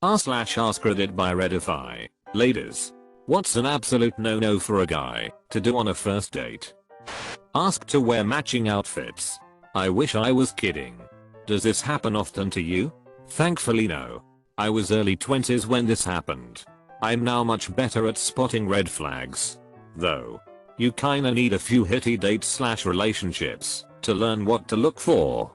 r/AskReddit by Reddify. Ladies, what's an absolute no-no for a guy to do on a first date? Ask to wear matching outfits. I wish I was kidding. Does this happen often to you? Thankfully no. I was early 20s when this happened. I'm now much better at spotting red flags. Though, you kinda need a few hitty dates/relationships to learn what to look for.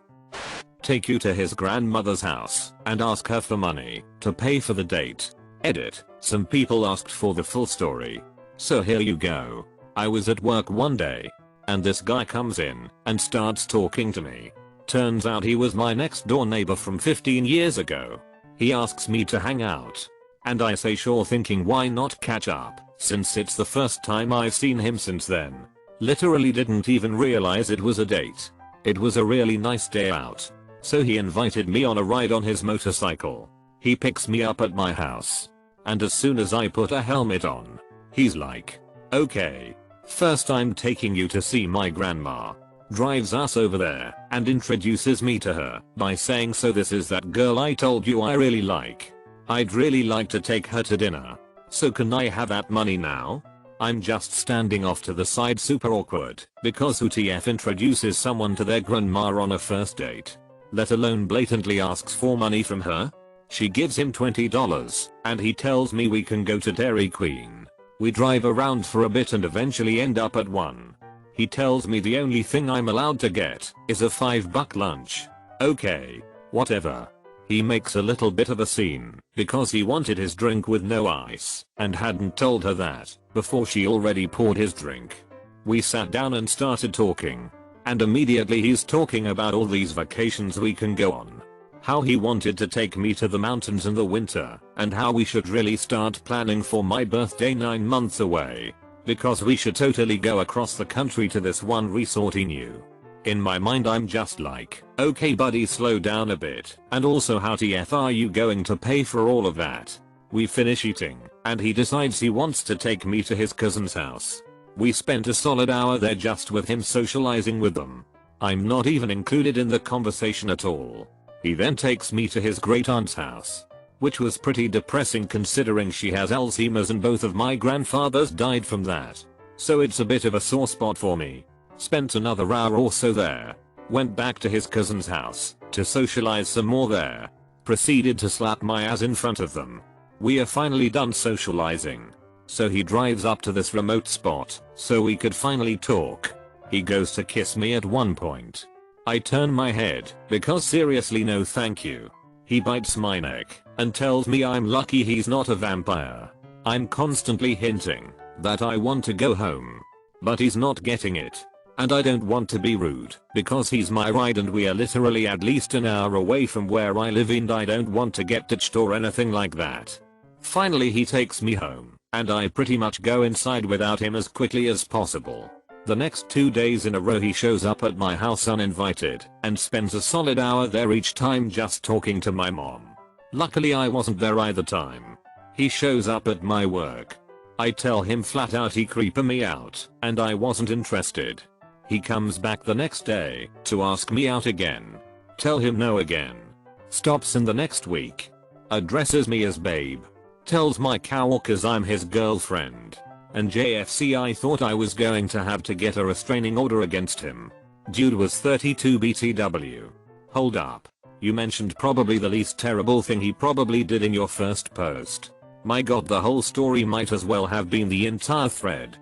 Take you to his grandmother's house and ask her for money to pay for the date. Edit. Some people asked for the full story. So here you go. I was at work one day, and this guy comes in and starts talking to me. Turns out he was my next door neighbor from 15 years ago. He asks me to hang out, and I say sure, thinking why not catch up, since it's the first time I've seen him since then. Literally didn't even realize it was a date. It was a really nice day out. So he invited me on a ride on his motorcycle. He picks me up at my house, and as soon as I put a helmet on, he's like, "Okay, first I'm taking you to see my grandma." Drives us over there and introduces me to her by saying, "So this is that girl I told you I really like. I'd really like to take her to dinner. So can I have that money now?" I'm just standing off to the side, super awkward, because who TF introduces someone to their grandma on a first date? Let alone blatantly asks for money from her? She gives him $20 and he tells me we can go to Dairy Queen. We drive around for a bit and eventually end up at one. He tells me the only thing I'm allowed to get is a $5 lunch. Okay, whatever. He makes a little bit of a scene because he wanted his drink with no ice and hadn't told her that before she already poured his drink. We sat down and started talking. And immediately he's talking about all these vacations we can go on. How he wanted to take me to the mountains in the winter, and how we should really start planning for my birthday 9 months away. Because we should totally go across the country to this one resort he knew. In my mind I'm just like, okay buddy, slow down a bit, and also how TF are you going to pay for all of that? We finish eating, and he decides he wants to take me to his cousin's house. We spent a solid hour there just with him socializing with them. I'm not even included in the conversation at all. He then takes me to his great aunt's house, which was pretty depressing considering she has Alzheimer's and both of my grandfathers died from that. So it's a bit of a sore spot for me. Spent another hour or so there. Went back to his cousin's house to socialize some more there. Proceeded to slap my ass in front of them. We are finally done socializing. So he drives up to this remote spot so we could finally talk. He goes to kiss me at one point. I turn my head because seriously no thank you. He bites my neck and tells me I'm lucky he's not a vampire. I'm constantly hinting that I want to go home, but he's not getting it. And I don't want to be rude because he's my ride and we are literally at least an hour away from where I live and I don't want to get ditched or anything like that. Finally he takes me home, and I pretty much go inside without him as quickly as possible. The next 2 days in a row he shows up at my house uninvited and spends a solid hour there each time just talking to my mom. Luckily I wasn't there either time. He shows up at my work. I tell him flat out he creeped me out and I wasn't interested. He comes back the next day to ask me out again. Tell him no again. Stops in the next week. Addresses me as babe. Tells my coworkers I'm his girlfriend. And JFC I thought I was going to have to get a restraining order against him. Dude was 32 BTW. Hold up. You mentioned probably the least terrible thing he probably did in your first post. My god, the whole story might as well have been the entire thread.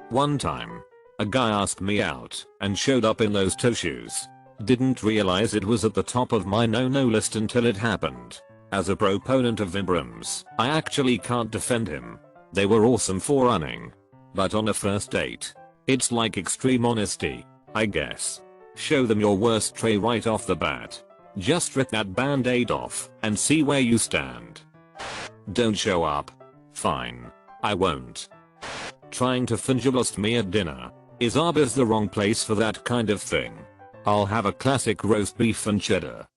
One time, a guy asked me out and showed up in those toe shoes. Didn't realize it was at the top of my no-no list until it happened. As a proponent of Vibrams, I actually can't defend him. They were awesome for running. But on a first date, it's like extreme honesty, I guess. Show them your worst trait right off the bat. Just rip that band-aid off and see where you stand. Don't show up. Fine. I won't. Trying to fingerlust me at dinner. Is Arby's the wrong place for that kind of thing? I'll have a classic roast beef and cheddar.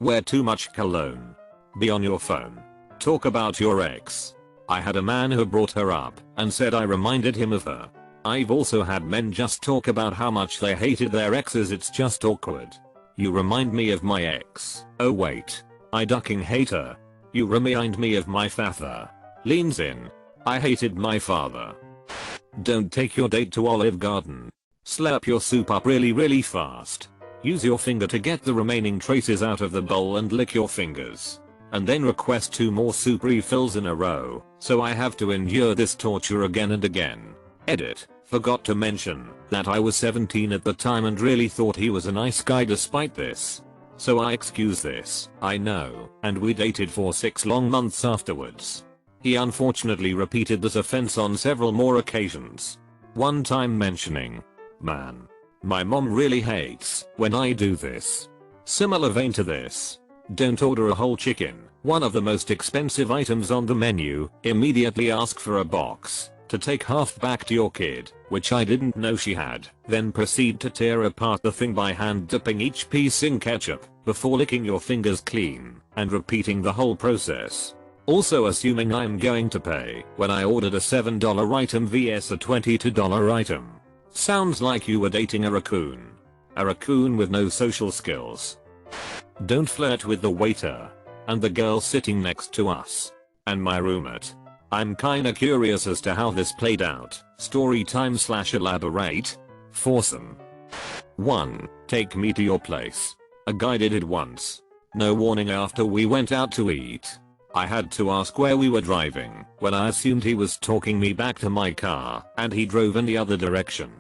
Wear too much cologne. Be on your phone. Talk about your ex. I had a man who brought her up and said I reminded him of her. I've also had men just talk about how much they hated their exes. It's just awkward. You remind me of my ex. Oh wait. I ducking hate her. You remind me of my father. Leans in. I hated my father. Don't take your date to Olive Garden. Slurp your soup up really fast. Use your finger to get the remaining traces out of the bowl and lick your fingers. And then request 2 more soup refills in a row, so I have to endure this torture again and again. Edit. Forgot to mention that I was 17 at the time and really thought he was a nice guy despite this. So I excuse this, I know, and we dated for 6 long months afterwards. He unfortunately repeated this offense on several more occasions. One time mentioning, "Man, my mom really hates when I do this." Similar vein to this. Don't order a whole chicken, one of the most expensive items on the menu, immediately ask for a box to take half back to your kid, which I didn't know she had, then proceed to tear apart the thing by hand dipping each piece in ketchup, before licking your fingers clean, and repeating the whole process. Also assuming I'm going to pay when I ordered a $7 item vs a $22 item. Sounds like you were dating a raccoon. A raccoon with no social skills. Don't flirt with the waiter. And the girl sitting next to us. And my roommate. I'm kinda curious as to how this played out. Story time / elaborate. Foursome. 1. Take me to your place. A guy did it once. No warning after we went out to eat. I had to ask where we were driving when I assumed he was talking me back to my car and he drove in the other direction.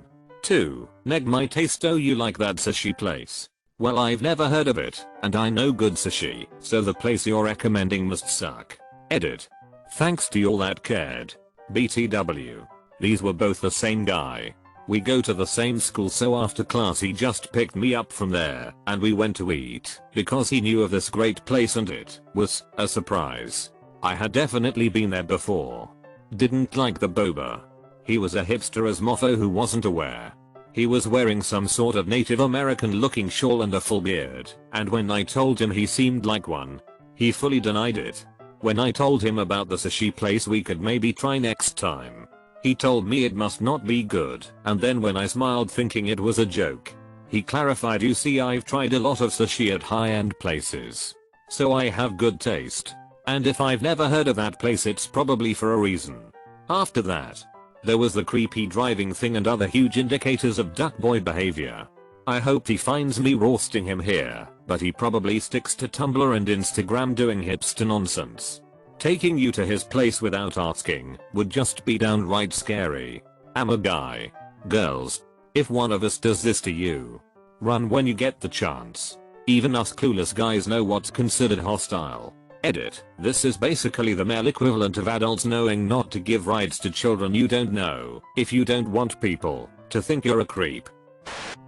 2. Neg my taste. Oh, you like that sushi place? Well, I've never heard of it and I know good sushi, so the place you're recommending must suck. Edit. Thanks to all that cared. BTW. These were both the same guy. We go to the same school, so after class he just picked me up from there and we went to eat because he knew of this great place and it was a surprise. I had definitely been there before. Didn't like the boba. He was a hipster as mofo who wasn't aware. He was wearing some sort of Native American looking shawl and a full beard, and when I told him he seemed like one, he fully denied it. When I told him about the sushi place we could maybe try next time, he told me it must not be good, and then when I smiled thinking it was a joke, he clarified, "You see, I've tried a lot of sushi at high-end places, so I have good taste. And if I've never heard of that place, it's probably for a reason." After that, there was the creepy driving thing and other huge indicators of duckboy behavior. I hope he finds me roasting him here, but he probably sticks to Tumblr and Instagram doing hipster nonsense. Taking you to his place without asking would just be downright scary. I'm a guy. Girls, if one of us does this to you, run when you get the chance. Even us clueless guys know what's considered hostile. Edit. This is basically the male equivalent of adults knowing not to give rides to children you don't know if you don't want people to think you're a creep.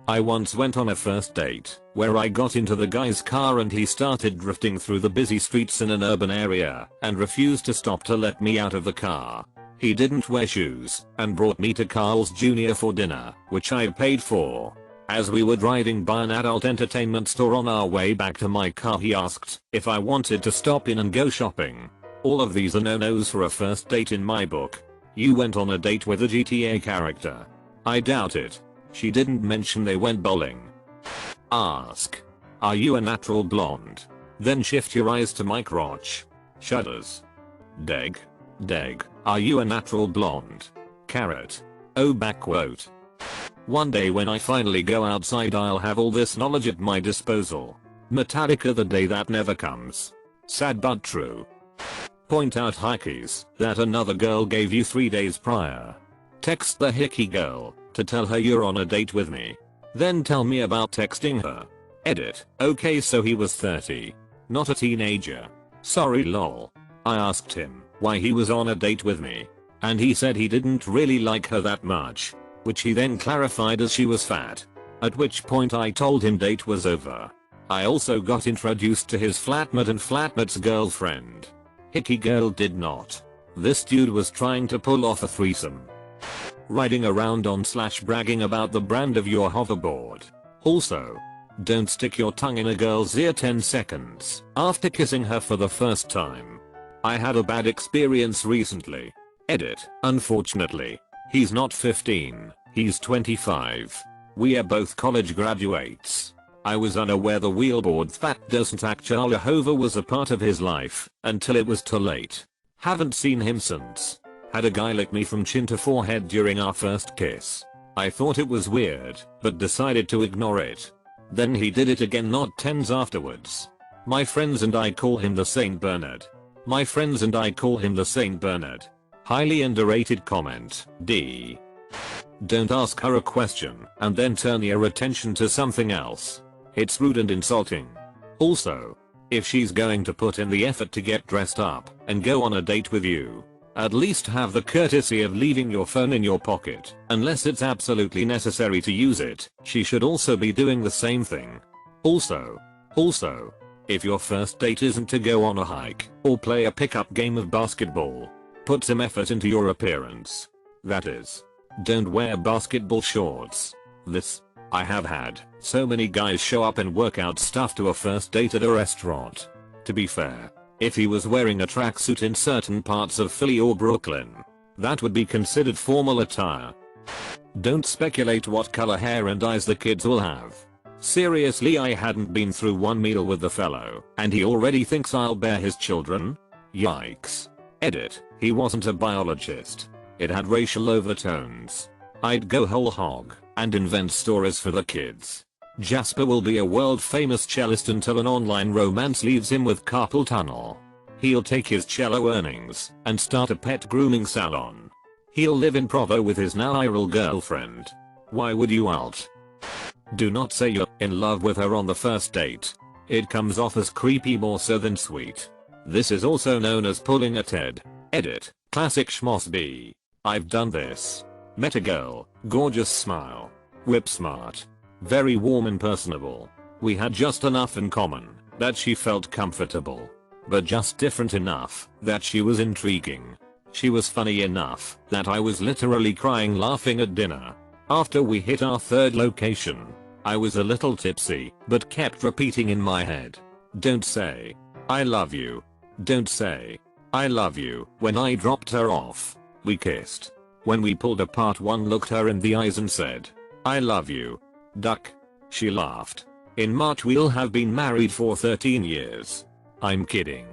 I once went on a first date where I got into the guy's car and he started drifting through the busy streets in an urban area and refused to stop to let me out of the car. He didn't wear shoes and brought me to Carl's Jr. for dinner, which I paid for. As we were driving by an adult entertainment store on our way back to my car, he asked if I wanted to stop in and go shopping. All of these are no-nos for a first date in my book. You went on a date with a GTA character. I doubt it. She didn't mention they went bowling. Ask. Are you a natural blonde? Then shift your eyes to my crotch. Shudders. Deg. Are you a natural blonde? Carrot. Oh, back quote. One day when I finally go outside, I'll have all this knowledge at my disposal. Metallica, the day that never comes. Sad but true. Point out hickeys that another girl gave you 3 days prior. Text the hickey girl to tell her you're on a date with me. Then tell me about texting her. Edit. Okay, so he was 30. Not a teenager. Sorry lol. I asked him why he was on a date with me, and he said he didn't really like her that much, which he then clarified as she was fat. At which point I told him date was over. I also got introduced to his flatmate and flatmate's girlfriend. Hickey girl did not. This dude was trying to pull off a threesome. Riding around on / bragging about the brand of your hoverboard. Also, don't stick your tongue in a girl's ear 10 seconds after kissing her for the first time. I had a bad experience recently. Edit. Unfortunately, he's not 15, he's 25. We are both college graduates. I was unaware the wheelboard fact doesn't actually hover was a part of his life until it was too late. Haven't seen him since. Had a guy lick me from chin to forehead during our first kiss. I thought it was weird, but decided to ignore it. Then he did it again not 10s afterwards. My friends and I call him the Saint Bernard. My friends and I call him the Saint Bernard. Highly underrated comment. D. Don't ask her a question and then turn your attention to something else. It's rude and insulting. Also, if she's going to put in the effort to get dressed up and go on a date with you, at least have the courtesy of leaving your phone in your pocket. Unless it's absolutely necessary to use it, she should also be doing the same thing. Also, if your first date isn't to go on a hike or play a pickup game of basketball, put some effort into your appearance. That is, don't wear basketball shorts. I have had so many guys show up in workout stuff to a first date at a restaurant. To be fair, if he was wearing a tracksuit in certain parts of Philly or Brooklyn, that would be considered formal attire. Don't speculate what color hair and eyes the kids will have. Seriously, I hadn't been through one meal with the fellow, and he already thinks I'll bear his children? Yikes. Edit, he wasn't a biologist. It had racial overtones. I'd go whole hog and invent stories for the kids. Jasper will be a world famous cellist until an online romance leaves him with carpal tunnel. He'll take his cello earnings and start a pet grooming salon. He'll live in Provo with his now viral girlfriend. Why would you alt? Do not say you're in love with her on the first date. It comes off as creepy more so than sweet. This is also known as pulling a Ted. Edit, classic schmoss B. I've done this. Met a girl, gorgeous smile, whip smart, very warm and personable. We had just enough in common that she felt comfortable, but just different enough that she was intriguing. She was funny enough that I was literally crying laughing at dinner. After we hit our third location, I was a little tipsy but kept repeating in my head, "Don't say I love you. Don't say I love you." When I dropped her off, we kissed. When we pulled apart, one looked her in the eyes and said, "I love you. Duck." She laughed. In March we'll have been married for 13 years. I'm kidding.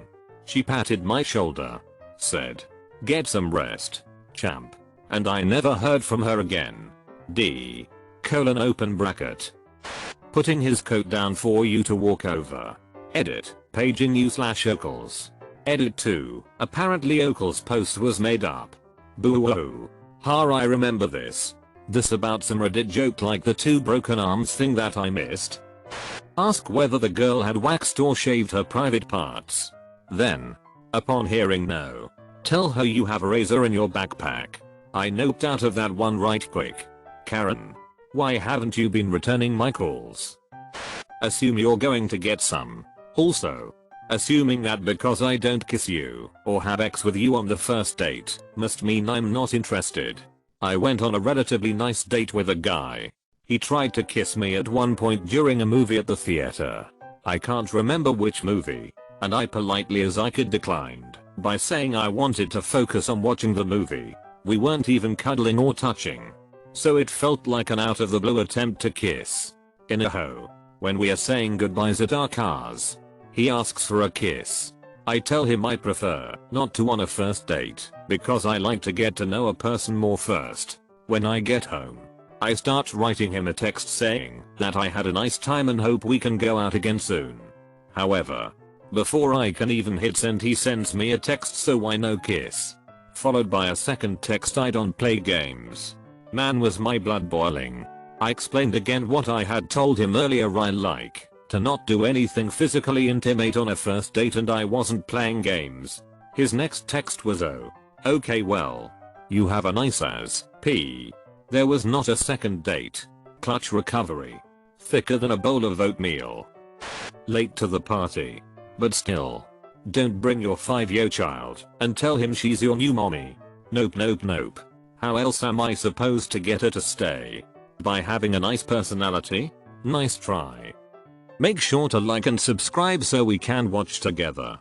She patted my shoulder, said, "Get some rest, champ." And I never heard from her again. D. Open bracket. Putting his coat down for you to walk over. Edit, paging you /Oakles. Edit 2, apparently Oakles' post was made up. Boo-oh. Ha, I remember this. This about some Reddit joke like the 2 broken arms thing that I missed. Ask whether the girl had waxed or shaved her private parts. Then, upon hearing no, tell her you have a razor in your backpack. I noped out of that one right quick. Karen, why haven't you been returning my calls? Assume you're going to get some. Also, assuming that because I don't kiss you or have sex with you on the first date must mean I'm not interested. I went on a relatively nice date with a guy. He tried to kiss me at one point during a movie at the theater. I can't remember which movie, and I politely as I could declined by saying I wanted to focus on watching the movie. We weren't even cuddling or touching, so it felt like an out of the blue attempt to kiss. In a ho, when we are saying goodbyes at our cars, he asks for a kiss. I tell him I prefer not to on a first date because I like to get to know a person more first. When I get home, I start writing him a text saying that I had a nice time and hope we can go out again soon. However, before I can even hit send, he sends me a text, "So why no kiss?" Followed by a second text, "I don't play games." Man, was my blood boiling. I explained again what I had told him earlier, I like to not do anything physically intimate on a first date and I wasn't playing games. His next text was, "Oh, okay, well, you have a nice ass, P." There was not a second date. Clutch recovery. Thicker than a bowl of oatmeal. Late to the party. But still. Don't bring your 5-year child and tell him she's your new mommy. Nope, nope, nope. How else am I supposed to get her to stay? By having a nice personality? Nice try. Make sure to like and subscribe so we can watch together.